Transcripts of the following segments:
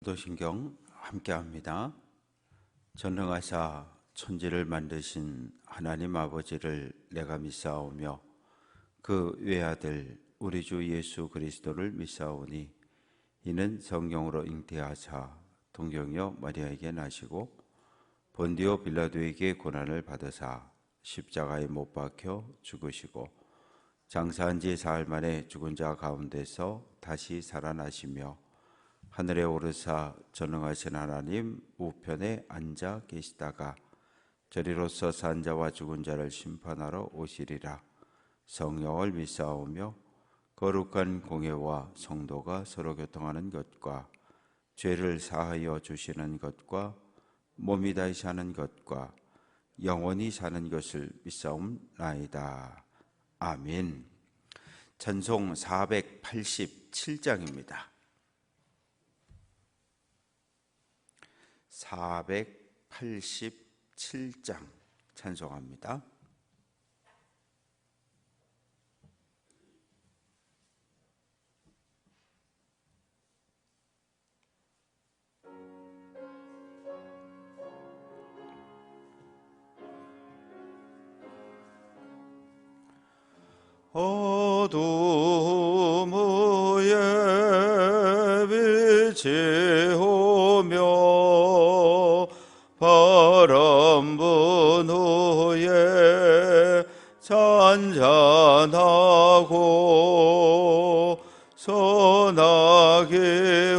도신경 함께합니다. 전능하사 천지를 만드신 하나님 아버지를 내가 믿사오며 그 외아들 우리 주 예수 그리스도를 믿사오니 이는 성령으로 잉태하사 동정녀 마리아에게 나시고 본디오 빌라도에게 고난을 받으사 십자가에 못 박혀 죽으시고 장사한 지 사흘 만에 죽은 자 가운데서 다시 살아나시며 하늘에 오르사 전능하신 하나님 우편에 앉아 계시다가 저리로서 산 자와 죽은 자를 심판하러 오시리라. 성령을 믿사오며 거룩한 공회와 성도가 서로 교통하는 것과 죄를 사하여 주시는 것과 몸이 다시 사는 것과 영원히 사는 것을 믿사옵나이다. 아멘. 찬송 487장입니다. 487장 찬송합니다. 어둠 위에 빛이 오며 바람 분 후에 잔잔하고 소나기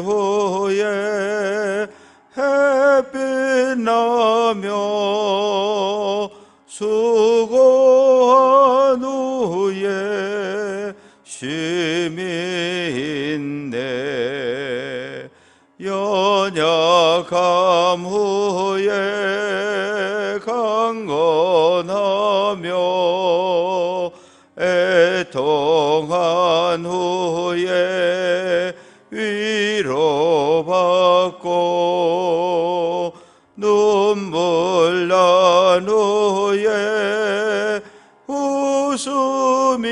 후에 햇빛 나며 수고한 후에 쉼이 있네. 연약함 후에 강건하며 애통한 후에 위로받고 눈물 난 후에 웃음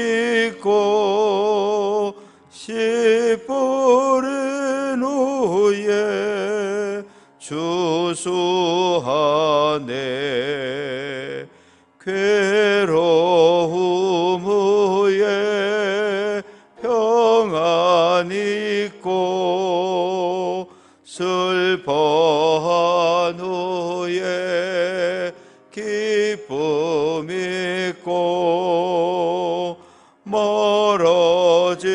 있고 씨 뿌린 후에 주수하네. 괴로움 후에 평안 있고 슬퍼한 후에 기쁨 있고 멀어진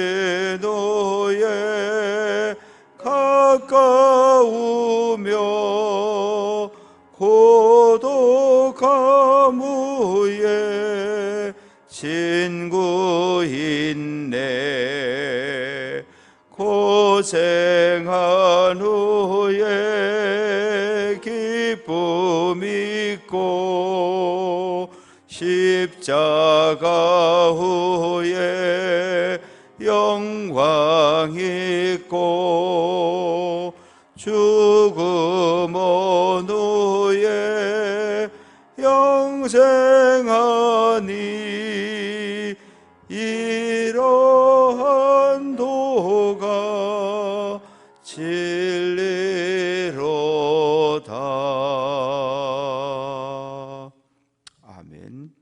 후에 가까우며 고독함 후에 친구 있네. 고생한 후에 기쁨 있고 십자가 후에 영광 있고 죽음 온 후에 영생하니 이러한 도가 진리로다. 아멘.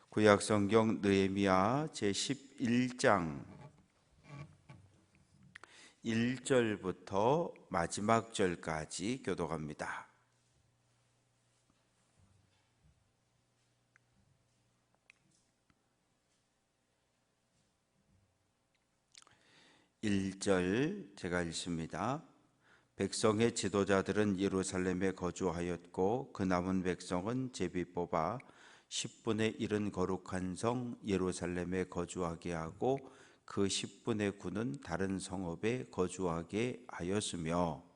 구약성경 느헤미야 제11장 1절부터 마지막 절까지 교독합니다. (1절) 제가 읽습니다. 백성의 지도자들은 예루살렘에 거주하였고 그 남은 백성은 제비 뽑아 10분의 1은 거룩한 성 예루살렘에 거주하게 하고 그 10분의 9는 다른 성읍에 거주하게 하였으며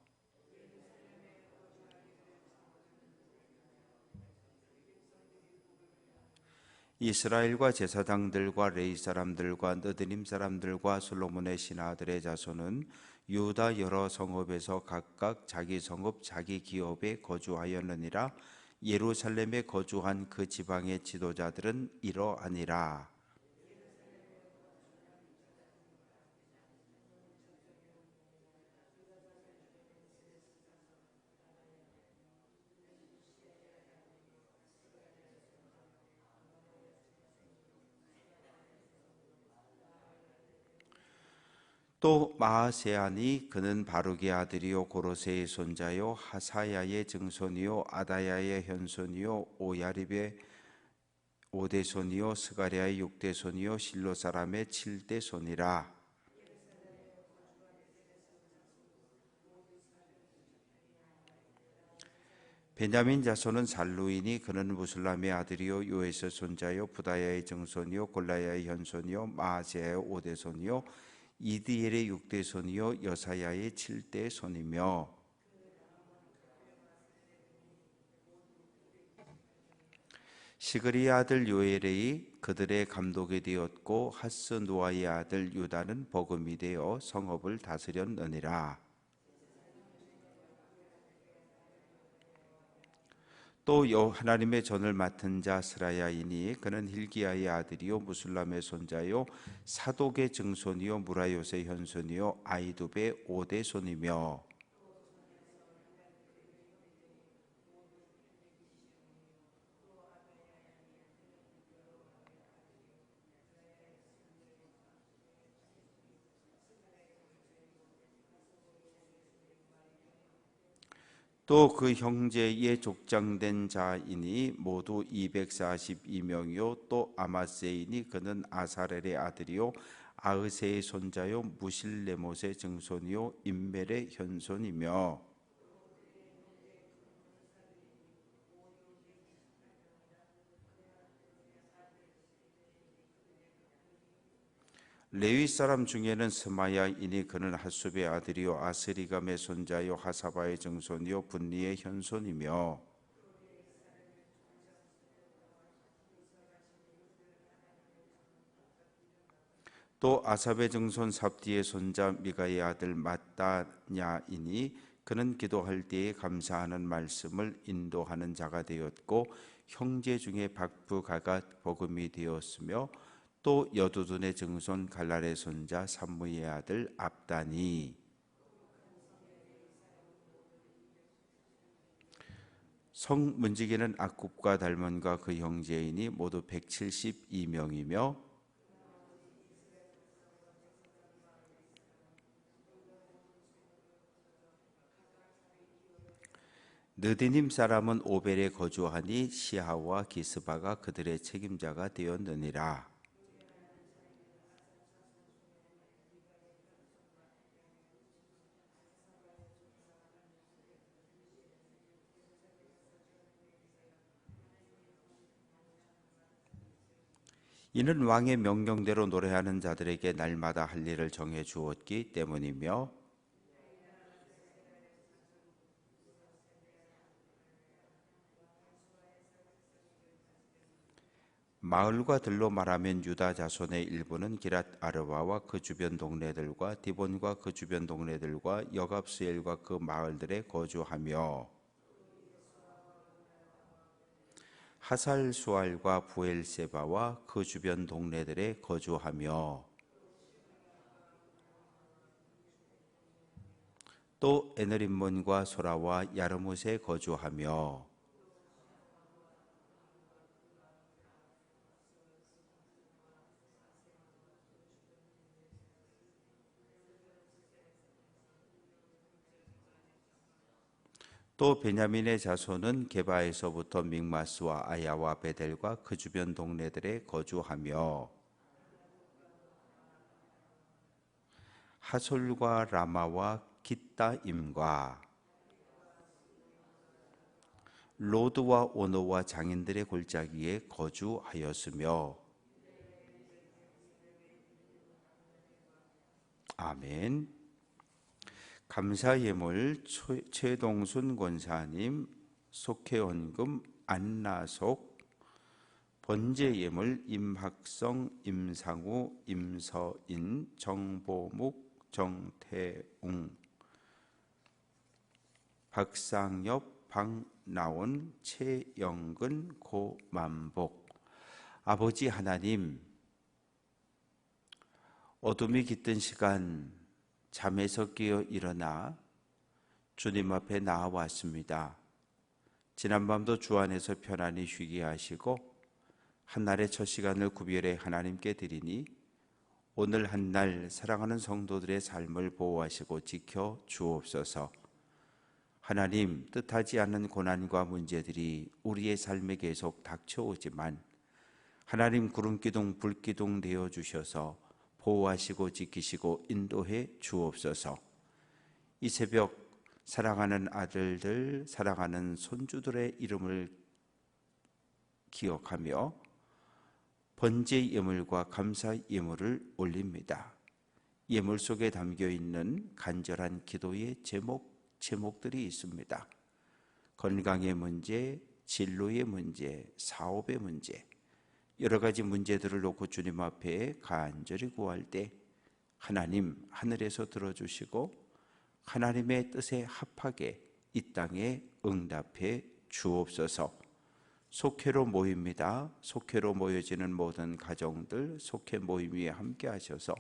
이스라엘과 제사장들과 레위 사람들과 느드님 사람들과 솔로몬의 신하들의 자손은 유다 여러 성읍에서 각각 자기 성읍 자기 기업에 거주하였느니라. 예루살렘에 거주한 그 지방의 지도자들은 이러하니라. 또 마아세안이 그는 바룩의 아들이요 고로세의 손자요 하사야의 증손이요 아다야의 현손이요 오야립의 5대손이요 스가랴의 6대손이요 실로 사람의 7대손이라. 베냐민 자손은 살루이니 그는 무슬람의 아들이요 요에스 손자요 부다야의 증손이요 골라야의 현손이요 마아세야의 5대손이요 이드엘의 6대손이요 여사야의 7대손이며 시그리의 아들 요엘이 그들의 감독이 되었고 하스누아의 아들 유다는 버금이 되어 성읍을 다스렸느니라. 또 하나님의 전을 맡은 자 스라야이니 그는 힐기야의 아들이요 무술람의 손자요 사독의 증손이요 무라요의 현손이요 아이두베의 5대손이며 또 그 형제의 족장된 자이니 모두 242명이요 또 아마세이니 그는 아사렐의 아들이요 아으세의 손자요 무실레못의 증손이요 임멜의 현손이며 레위 사람 중에는 스마야이니 그는 하숲의 아들이요 아스리감의 손자요 하사바의 증손이요 분리의 현손이며 또 아삽의 증손 삽디의 손자 미가의 아들 마따냐이니 그는 기도할 때에 감사하는 말씀을 인도하는 자가 되었고 형제 중에 박부가가 복음이 되었으며 또 여두둔의 증손 갈랄의 손자 삼무의 아들 압다니 성문지기는 악굽과 달몬과 그 형제이니 모두 172명이며 느디님 사람은 오벨에 거주하니 시하와 기스바가 그들의 책임자가 되었느니라. 이는 왕의 명령대로 노래하는 자들에게 날마다 할 일을 정해 주었기 때문이며 마을과 들로 말하면 유다 자손의 일부는 기랏 아르바와 그 주변 동네들과 디본과 그 주변 동네들과 여갑스엘과 그 마을들에 거주하며 하살수알과 부엘세바와 그 주변 동네들에 거주하며 또 에너림몬과 소라와 야르뭇에 거주하며 또 베냐민의 자손은 게바에서부터 믹마스와 아야와 베델과 그 주변 동네들에 거주하며 하솔과 라마와 기따임과 로드와 오노와 장인들의 골짜기에 거주하였으며 아멘. 감사예물 최동순 권사님, 속회원금 안나속, 번제예물 임학성, 임상우, 임서인, 정보묵, 정태웅, 박상엽, 박나온, 최영근, 고만복. 아버지 하나님, 어둠이 깃든 시간 잠에서 깨어 일어나 주님 앞에 나아왔습니다. 지난밤도 주 안에서 편안히 쉬게 하시고 한날의 첫 시간을 구별해 하나님께 드리니 오늘 한 날 사랑하는 성도들의 삶을 보호하시고 지켜 주옵소서. 하나님, 뜻하지 않는 고난과 문제들이 우리의 삶에 계속 닥쳐오지만 하나님 구름기둥 불기둥 되어 주셔서 보호하시고 지키시고 인도해 주옵소서. 이 새벽 사랑하는 아들들, 사랑하는 손주들의 이름을 기억하며 번제 예물과 감사 예물을 올립니다. 예물 속에 담겨 있는 간절한 기도의 제목들이 있습니다. 건강의 문제, 진로의 문제, 사업의 문제, 여러 가지 문제들을 놓고 주님 앞에 간절히 구할 때 하나님 하늘에서 들어주시고 하나님의 뜻에 합하게 이 땅에 응답해 주옵소서. 속회로 모입니다. 속회로 모여지는 모든 가정들 속회 모임 위에 함께 하셔서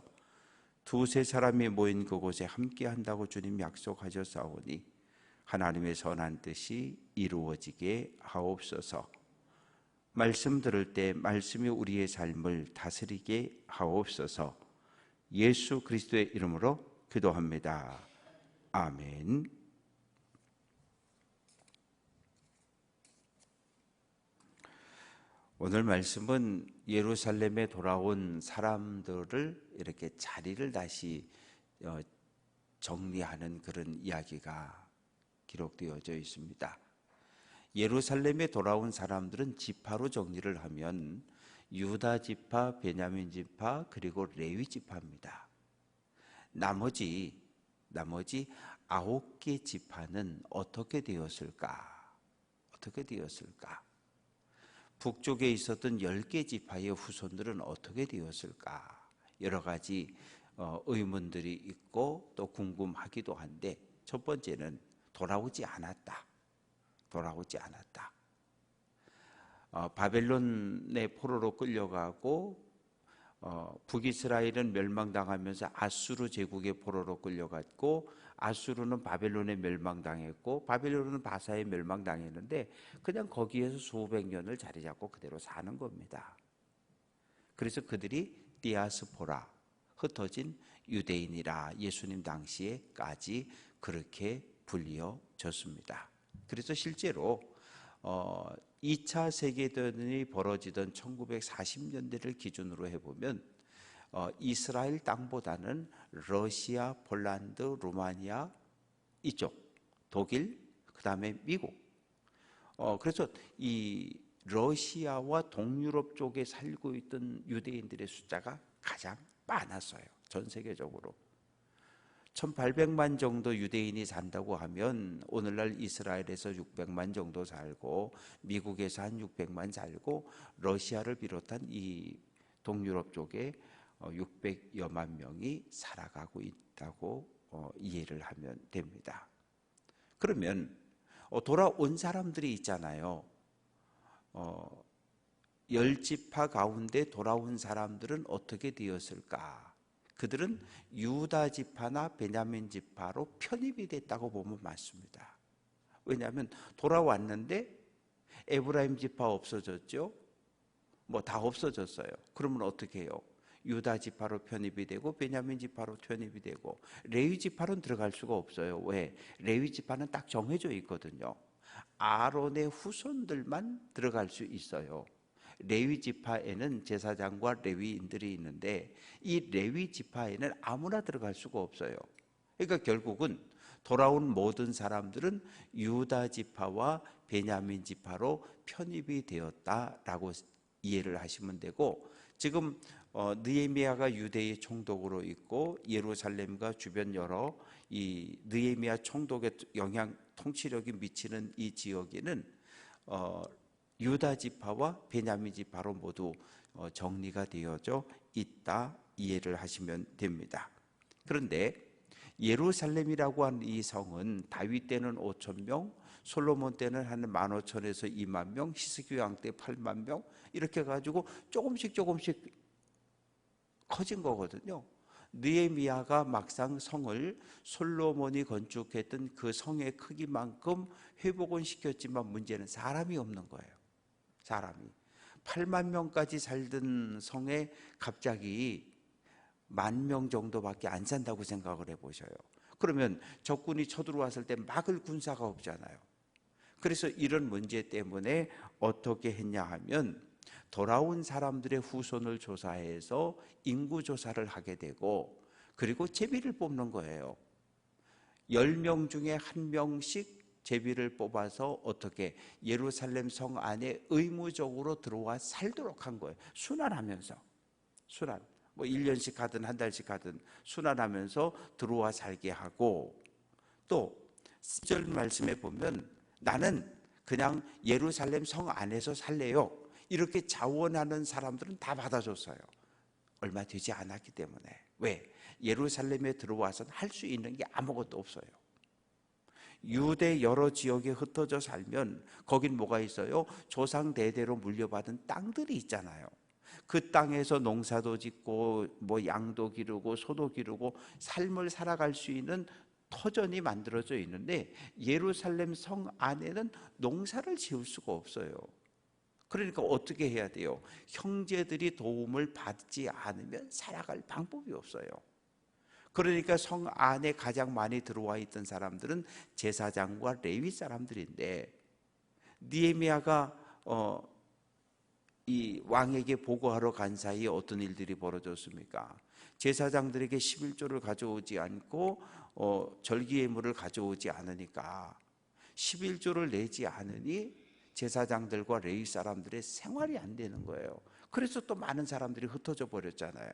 두세 사람이 모인 그곳에 함께 한다고 주님 약속하셨사오니 하나님의 선한 뜻이 이루어지게 하옵소서. 말씀 들을 때 말씀이 우리의 삶을 다스리게 하옵소서. 예수 그리스도의 이름으로 기도합니다. 아멘. 오늘 말씀은 예루살렘에 돌아온 사람들을 이렇게 자리를 다시 정리하는 그런 이야기가 기록되어져 있습니다. 예루살렘에 돌아온 사람들은 지파로 정리를 하면 유다 지파, 베냐민 지파, 그리고 레위 지파입니다. 나머지 9개 지파는 어떻게 되었을까? 북쪽에 있었던 10개 지파의 후손들은 어떻게 되었을까? 여러 가지 의문들이 있고 또 궁금하기도 한데, 첫 번째는 돌아오지 않았다. 바벨론의 포로로 끌려가고 북이스라엘은 멸망당하면서 아수르 제국의 포로로 끌려갔고, 아수르는 바벨론에 멸망당했고, 바벨론은 바사에 멸망당했는데 그냥 거기에서 수백 년을 자리 잡고 그대로 사는 겁니다. 그래서 그들이 디아스포라, 흩어진 유대인이라 예수님 당시에까지 그렇게 불리어졌습니다. 그래서 실제로 2차 세계대전이 벌어지던 1940년대를 기준으로 해보면 이스라엘 땅보다는 러시아, 폴란드, 루마니아 이쪽, 독일, 그 다음에 미국, 그래서 이 러시아와 동유럽 쪽에 살고 있던 유대인들의 숫자가 가장 많았어요. 전 세계적으로 1800만 정도 유대인이 산다고 하면 오늘날 이스라엘에서 600만 정도 살고 미국에서 한 600만 살고 러시아를 비롯한 이 동유럽 쪽에 600여만 명이 살아가고 있다고 이해를 하면 됩니다. 그러면 돌아온 사람들이 있잖아요. 10지파 가운데 돌아온 사람들은 어떻게 되었을까? 그들은 유다 지파나 베냐민 지파로 편입이 됐다고 보면 맞습니다. 왜냐하면 돌아왔는데 에브라임 지파 없어졌죠? 뭐 다 없어졌어요. 그러면 어떻게 해요? 유다 지파로 편입이 되고 베냐민 지파로 편입이 되고 레위 지파로는 들어갈 수가 없어요. 왜? 레위 지파는 딱 정해져 있거든요. 아론의 후손들만 들어갈 수 있어요. 레위 지파에는 제사장과 레위인들이 있는데 이 레위 지파에는 아무나 들어갈 수가 없어요. 그러니까 결국은 돌아온 모든 사람들은 유다 지파와 베냐민 지파로 편입이 되었다라고 이해를 하시면 되고, 지금 느헤미야가 유대의 총독으로 있고 예루살렘과 주변 여러 이 느헤미야 총독의 영향 통치력이 미치는 이 지역에는 유다 지파와 베냐민 지파로 모두 정리가 되어져 있다 이해를 하시면 됩니다. 그런데 예루살렘이라고 하는 이 성은 다윗 때는 5,000명, 솔로몬 때는 한 15,000에서 2만 명, 히스기야 왕 때 8만 명 이렇게 가지고 조금씩 커진 거거든요. 느헤미야가 막상 성을 솔로몬이 건축했던 그 성의 크기만큼 회복은 시켰지만 문제는 사람이 없는 거예요. 사람이 8만 명까지 살던 성에 갑자기 10,000명 정도밖에 안 산다고 생각을 해보셔요. 그러면 적군이 쳐들어왔을 때 막을 군사가 없잖아요. 그래서 이런 문제 때문에 어떻게 했냐 하면 돌아온 사람들의 후손을 조사해서 인구 조사를 하게 되고, 그리고 제비를 뽑는 거예요. 10명 중에 1명씩 제비를 뽑아서 어떻게 예루살렘 성 안에 의무적으로 들어와 살도록 한 거예요. 순환하면서, 뭐 1년씩 가든 한 달씩 가든 순환하면서 들어와 살게 하고, 또 10절 말씀에 보면 나는 그냥 예루살렘 성 안에서 살래요, 이렇게 자원하는 사람들은 다 받아줬어요. 얼마 되지 않았기 때문에. 왜? 예루살렘에 들어와서는 할 수 있는 게 아무것도 없어요. 유대 여러 지역에 흩어져 살면 거긴 뭐가 있어요? 조상 대대로 물려받은 땅들이 있잖아요. 그 땅에서 농사도 짓고 뭐 양도 기르고 소도 기르고 삶을 살아갈 수 있는 터전이 만들어져 있는데, 예루살렘 성 안에는 농사를 지을 수가 없어요. 그러니까 어떻게 해야 돼요? 형제들이 도움을 받지 않으면 살아갈 방법이 없어요. 그러니까 성 안에 가장 많이 들어와 있던 사람들은 제사장과 레위 사람들인데, 느헤미야가 이 왕에게 보고하러 간 사이에 어떤 일들이 벌어졌습니까? 제사장들에게 11조를 가져오지 않고 절기예물을 가져오지 않으니까 11조를 내지 않으니 제사장들과 레위 사람들의 생활이 안 되는 거예요. 그래서 또 많은 사람들이 흩어져 버렸잖아요.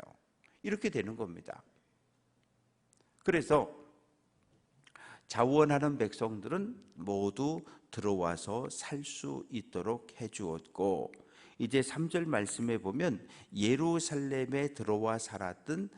이렇게 되는 겁니다. 그래서 자원하는 백성들은 모두 들어와서 살 수 있도록 해주었고, 이제 3절 말씀에 보면 예루살렘에 들어와 살았던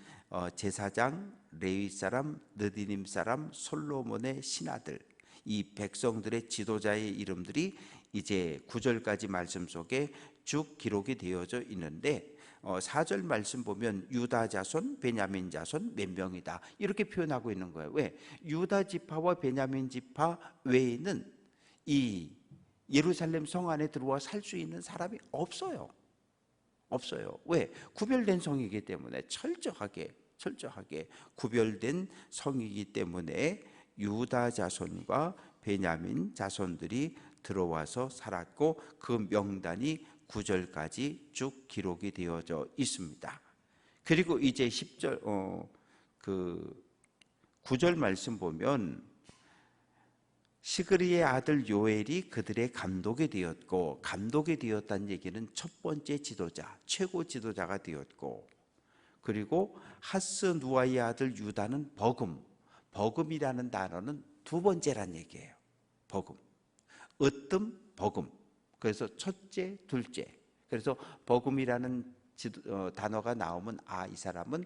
제사장, 레위 사람, 느디님 사람, 솔로몬의 신하들, 이 백성들의 지도자의 이름들이 이제 9절까지 말씀 속에 쭉 기록이 되어져 있는데, 4절 말씀 보면 유다 자손, 베냐민 자손 몇 명이다, 이렇게 표현하고 있는 거예요. 왜? 유다 지파와 베냐민 지파 외에는 이 예루살렘 성 안에 들어와 살 수 있는 사람이 없어요. 왜? 구별된 성이기 때문에, 철저하게 구별된 성이기 때문에 유다 자손과 베냐민 자손들이 들어와서 살았고, 그 명단이 9절까지 쭉 기록이 되어져 있습니다. 그리고 이제 10절 그 9절 말씀 보면 시그리의 아들 요엘이 그들의 감독이 되었고, 감독이 되었다는 얘기는 첫 번째 지도자, 최고 지도자가 되었고, 그리고 하스 누아의 아들 유다는 버금이라는 단어는 두 번째란 얘기예요. 버금, 으뜸, 버금. 그래서 첫째, 둘째. 그래서 버금이라는 단어가 나오면 이 사람은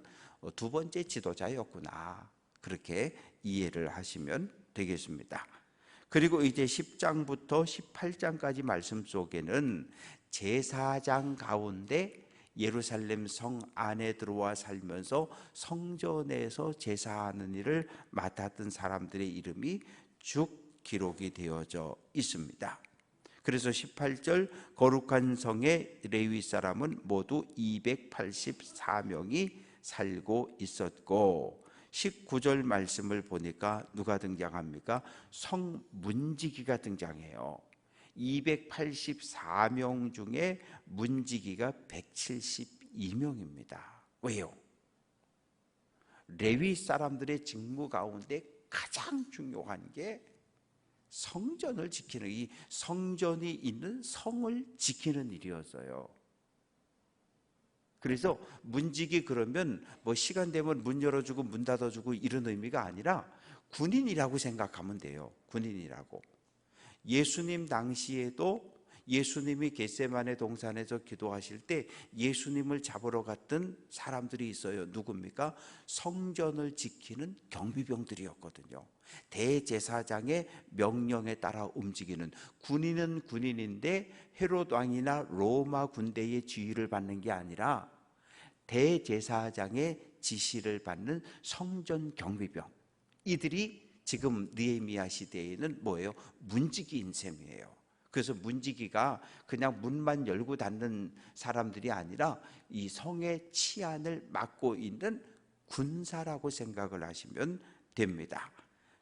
두 번째 지도자였구나, 그렇게 이해를 하시면 되겠습니다. 그리고 이제 10장부터 18장까지 말씀 속에는 제사장 가운데 예루살렘 성 안에 들어와 살면서 성전에서 제사하는 일을 맡았던 사람들의 이름이 쭉 기록이 되어져 있습니다. 그래서 18절 거룩한 성의 레위 사람은 모두 284명이 살고 있었고, 19절 말씀을 보니까 누가 등장합니까? 성문지기가 등장해요. 284명 중에 문지기가 172명입니다. 왜요? 레위 사람들의 직무 가운데 가장 중요한 게 성전을 지키는, 이 성전이 있는 성을 지키는 일이었어요. 그래서 문지기 그러면 뭐 시간 되면 문 열어주고 문 닫아주고 이런 의미가 아니라 군인이라고 생각하면 돼요. 군인이라고. 예수님 당시에도 예수님이 겟세마네 동산에서 기도하실 때 예수님을 잡으러 갔던 사람들이 있어요. 누굽니까? 성전을 지키는 경비병들이었거든요. 대제사장의 명령에 따라 움직이는, 군인은 군인인데 헤롯 왕이나 로마 군대의 지휘를 받는 게 아니라 대제사장의 지시를 받는 성전 경비병, 이들이 지금 느헤미야 시대에는 뭐예요? 문지기인 셈이에요. 그래서 문지기가 그냥 문만 열고 닫는 사람들이 아니라 이 성의 치안을 맡고 있는 군사라고 생각을 하시면 됩니다.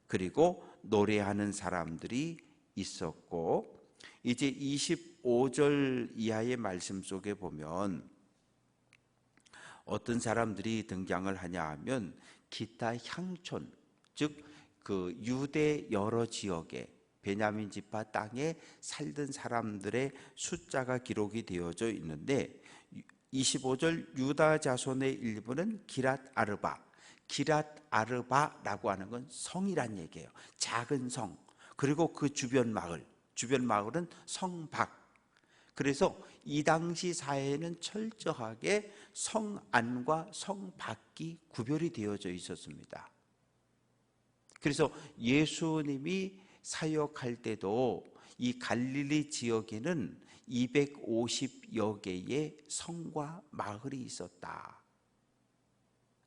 그리고 노래하는 사람들이 있었고, 이제 25절 이하의 말씀 속에 보면 어떤 사람들이 등장을 하냐 하면 기타 향촌, 즉 그 유대 여러 지역에 베냐민 지파 땅에 살던 사람들의 숫자가 기록이 되어져 있는데, 25절 유다 자손의 일부는 기랏 아르바, 기랏 아르바라고 하는 건 성이란 얘기예요. 작은 성. 그리고 그 주변 마을은 성밖. 그래서 이 당시 사회에는 철저하게 성 안과 성 밖이 구별이 되어져 있었습니다. 그래서 예수님이 사역할 때도 이 갈릴리 지역에는 250여 개의 성과 마을이 있었다.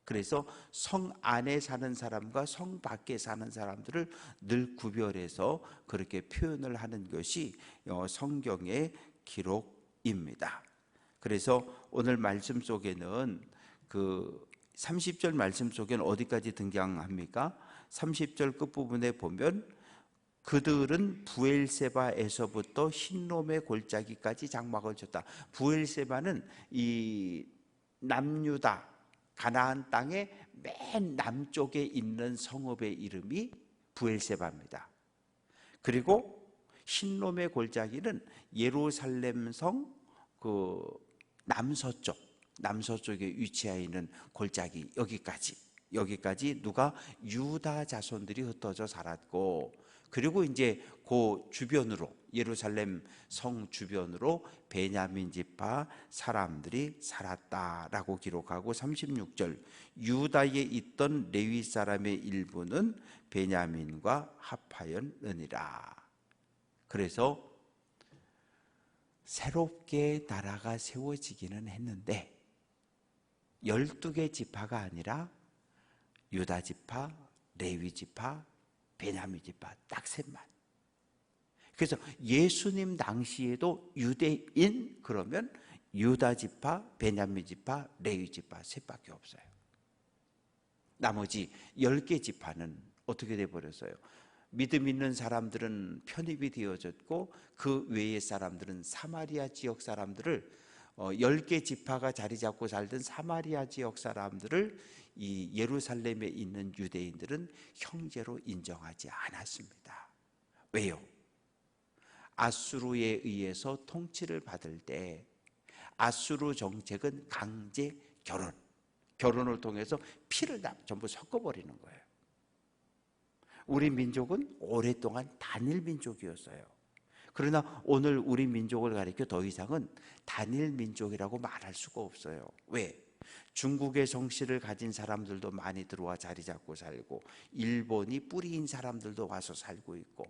그래서 성 안에 사는 사람과 성 밖에 사는 사람들을 늘 구별해서 그렇게 표현을 하는 것이 성경의 기록입니다. 그래서 오늘 말씀 속에는 그 30절 말씀 속에는 어디까지 등장합니까? 30절 끝부분에 보면 그들은 부엘세바에서부터 흰놈의 골짜기까지 장막을 쳤다. 부엘세바는 이 남유다 가나안 땅의 맨 남쪽에 있는 성읍의 이름이 부엘세바입니다. 그리고 흰놈의 골짜기는 예루살렘 성 그 남서쪽에 위치해 있는 골짜기, 여기까지 누가 유다 자손들이 흩어져 살았고, 그리고 이제 그 주변으로 예루살렘 성 주변으로 베냐민 지파 사람들이 살았다라고 기록하고, 36절 유다에 있던 레위 사람의 일부는 베냐민과 합하였느니라. 그래서 새롭게 나라가 세워지기는 했는데 12개 지파가 아니라 유다 지파, 레위 지파, 베냐민 지파 딱 셋만. 그래서 예수님 당시에도 유대인 그러면 유다 지파, 베냐민 지파, 레위 지파 셋밖에 없어요. 나머지 10개 지파는 어떻게 돼 버렸어요? 믿음 있는 사람들은 편입이 되어졌고, 그 외의 사람들은 사마리아 지역 사람들을 10개 지파가 자리 잡고 살던 사마리아 지역 사람들을 이 예루살렘에 있는 유대인들은 형제로 인정하지 않았습니다. 왜요? 아수르에 의해서 통치를 받을 때 아수르 정책은 강제 결혼을 통해서 피를 다 전부 섞어버리는 거예요. 우리 민족은 오랫동안 단일 민족이었어요. 그러나 오늘 우리 민족을 가리켜 더 이상은 단일 민족이라고 말할 수가 없어요. 왜? 중국의 성씨를 가진 사람들도 많이 들어와 자리 잡고 살고, 일본이 뿌리인 사람들도 와서 살고 있고,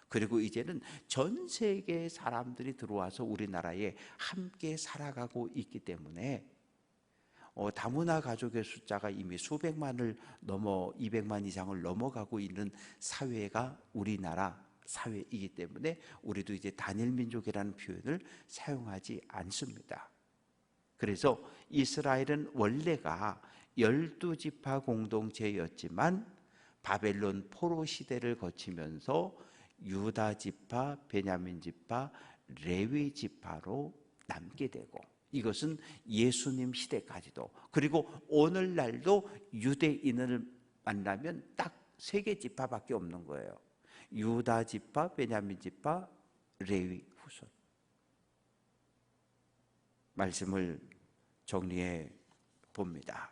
그리고 이제는 전 세계 사람들이 들어와서 우리나라에 함께 살아가고 있기 때문에 다문화 가족의 숫자가 이미 수백만을 넘어 200만 이상을 넘어가고 있는 사회가 우리나라 사회이기 때문에 우리도 이제 단일 민족이라는 표현을 사용하지 않습니다. 그래서 이스라엘은 원래가 12지파 공동체였지만 바벨론 포로 시대를 거치면서 유다 지파, 베냐민 지파, 레위 지파로 남게 되고, 이것은 예수님 시대까지도, 그리고 오늘날도 유대인을 만나면 딱 3개 지파밖에 없는 거예요. 유다 지파, 베냐민 지파, 레위 후손. 말씀을 정리해 봅니다.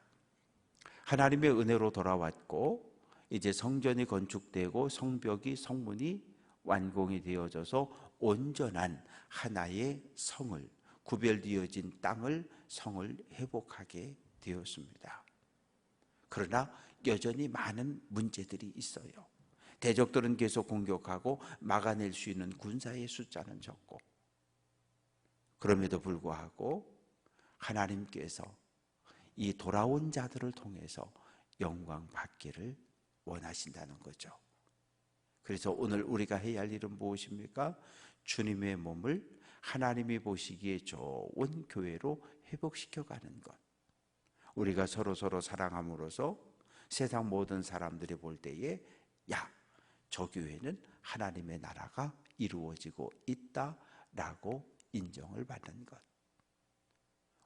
하나님의 은혜로 돌아왔고, 이제 성전이 건축되고 성벽이, 성문이 완공이 되어져서 온전한 하나의 성을, 구별되어진 땅을, 성을 회복하게 되었습니다. 그러나 여전히 많은 문제들이 있어요. 대적들은 계속 공격하고 막아낼 수 있는 군사의 숫자는 적고, 그럼에도 불구하고 하나님께서 이 돌아온 자들을 통해서 영광 받기를 원하신다는 거죠. 그래서 오늘 우리가 해야 할 일은 무엇입니까? 주님의 몸을 하나님이 보시기에 좋은 교회로 회복시켜가는 것. 우리가 서로 사랑함으로써 세상 모든 사람들이 볼 때에 야, 저 교회는 하나님의 나라가 이루어지고 있다라고 인정을 받는 것.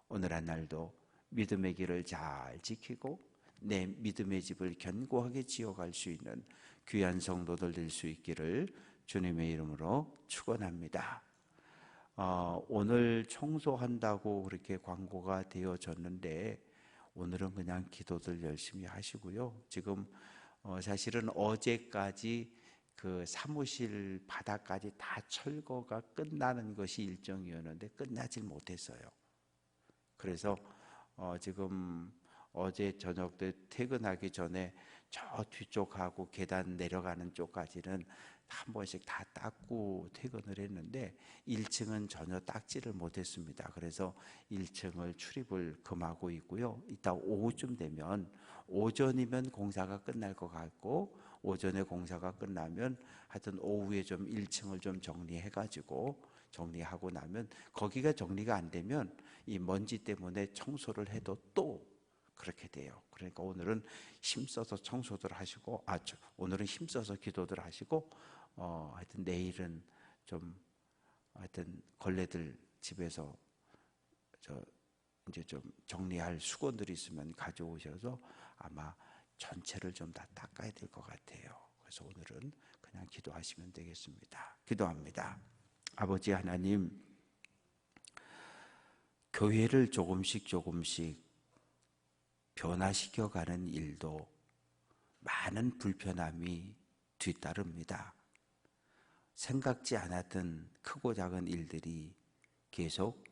오늘 한 날도 믿음의 길을 잘 지키고 내 믿음의 집을 견고하게 지어갈 수 있는 귀한 성도들 될 수 있기를 주님의 이름으로 축원합니다. 오늘 청소한다고 그렇게 광고가 되어졌는데 오늘은 그냥 기도들 열심히 하시고요. 지금 사실은 어제까지 그 사무실 바닥까지 다 철거가 끝나는 것이 일정이었는데 끝나질 못했어요. 그래서 지금 어제 저녁 때 퇴근하기 전에 저 뒤쪽하고 계단 내려가는 쪽까지는 한 번씩 다 닦고 퇴근을 했는데 1층은 전혀 닦지를 못했습니다. 그래서 1층을 출입을 금하고 있고요. 이따 오후쯤 되면, 오전이면 공사가 끝날 것 같고 오전에 공사가 끝나면 하여튼 오후에 좀 1층을 좀 정리해가지고 정리하고 나면, 거기가 정리가 안 되면 이 먼지 때문에 청소를 해도 또 그렇게 돼요. 그러니까 오늘은 힘써서 청소들 하시고, 오늘은 힘써서 기도들 하시고, 하여튼 내일은 좀 하여튼 걸레들 집에서 이제 좀 정리할 수건들이 있으면 가져오셔서 아마 전체를 좀 다 닦아야 될 것 같아요. 그래서 오늘은 그냥 기도하시면 되겠습니다. 기도합니다. 아버지 하나님, 교회를 조금씩 변화시켜가는 일도 많은 불편함이 뒤따릅니다. 생각지 않았던 크고 작은 일들이 계속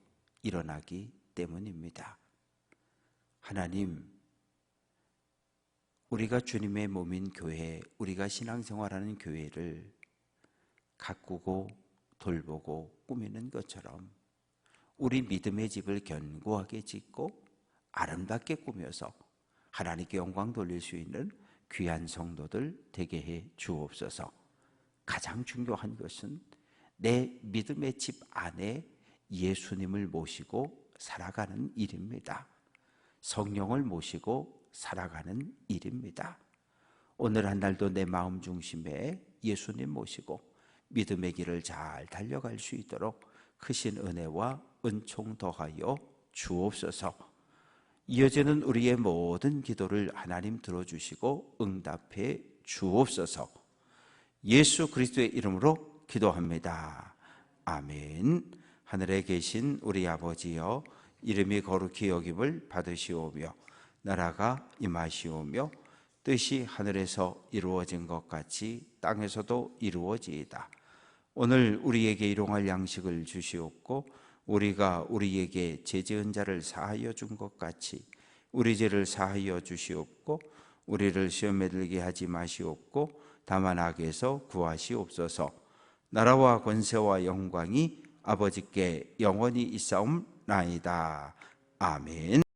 일어나기 때문입니다. 하나님, 우리가 주님의 몸인 교회, 우리가 신앙생활하는 교회를 가꾸고 돌보고 꾸미는 것처럼 우리 믿음의 집을 견고하게 짓고 아름답게 꾸며서 하나님께 영광 돌릴 수 있는 귀한 성도들 되게 해 주옵소서. 가장 중요한 것은 내 믿음의 집 안에 예수님을 모시고 살아가는 일입니다. 성령을 모시고 살아가는 일입니다. 오늘 한 날도 내 마음 중심에 예수님 모시고 믿음의 길을 잘 달려갈 수 있도록 크신 은혜와 은총 더하여 주옵소서. 이어지는 우리의 모든 기도를 하나님 들어주시고 응답해 주옵소서. 예수 그리스도의 이름으로 기도합니다. 아멘. 하늘에 계신 우리 아버지여, 이름이 거룩히 여김을 받으시오며 나라가 임하시오며 뜻이 하늘에서 이루어진 것 같이 땅에서도 이루어지이다. 오늘 우리에게 일용할 양식을 주시옵고 우리가 우리에게 죄 지은 자를 사하여 준 것 같이 우리 죄를 사하여 주시옵고 우리를 시험에 들게 하지 마시옵고 다만 악에서 구하시옵소서. 나라와 권세와 영광이 아버지께 영원히 있사옵나이다. 아멘.